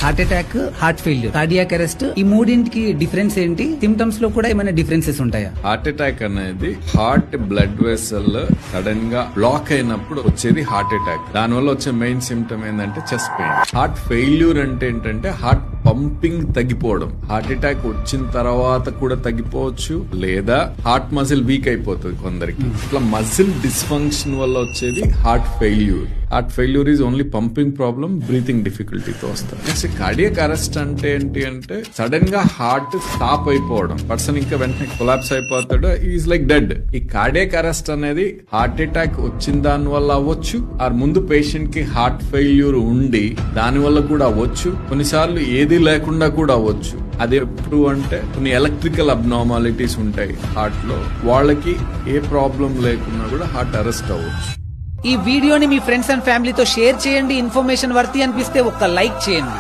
Heart attack, heart failure, cardiac arrest, ఈ మూడింటికి difference ఏంటి? సిమ్టమ్స్ లో కూడా ఏమైనా డిఫరెన్సెస్ ఉంటాయా? హార్ట్ అటాక్ అనేది హార్ట్ బ్లడ్ వెసల్ సడన్ గా బ్లాక్ అయినప్పుడు వచ్చేది హార్ట్ అటాక్. దానివల్ల వచ్చే మెయిన్ సిమ్టమ్ ఏంటంటే చెస్ట్ పెయిన్. హార్ట్ ఫెయిల్యూర్ అంటే ఏంటంటే హార్ట్ పంపింగ్ తగ్గిపోవడం. హార్ట్ అటాక్ వచ్చిన తర్వాత కూడా తగ్గిపోవచ్చు, లేదా హార్ట్ మజిల్ వీక్ అయిపోతుంది కొందరికి. ఇట్లా మజిల్ డిస్ఫంక్షన్ వల్ల వచ్చేది heart failure. Heart failure is only pumping problem, breathing డిఫికల్టీతో వస్తుంది. నెక్స్ట్ కార్డియాక్ అరెస్ట్ అంటే ఏంటి అంటే సడన్ గా హార్ట్ స్టాప్ అయిపోవడం, పర్సన్ ఇంకా వెంటనే కొలాప్స్ అయిపోతాడు, ఈజ్ లైక్ డెడ్. ఈ కార్డియాక్ అరెస్ట్ అనేది హార్ట్ అటాక్ వచ్చిన దాని వల్ల అవ్వచ్చు, ఆ ముందు పేషెంట్ కి హార్ట్ ఫెయిల్యూర్ ఉండి దాని వల్ల కూడా అవ్వచ్చు, కొన్నిసార్లు ఏది లేకుండా కూడా అవ్వచ్చు. అది ఎప్పుడు అంటే కొన్ని ఎలక్ట్రికల్ అబ్నార్మాలిటీస్ ఉంటాయి హార్ట్ లో, వాళ్ళకి ఏ ప్రాబ్లం లేకున్నా కూడా హార్ట్ అరెస్ట్ అవ్వచ్చు. ఈ వీడియోని మీ ఫ్రెండ్స్ అండ్ ఫ్యామిలీతో షేర్ చేయండి. ఇన్ఫర్మేషన్ వర్తి అనిపిస్తే ఒక్క లైక్ చేయండి.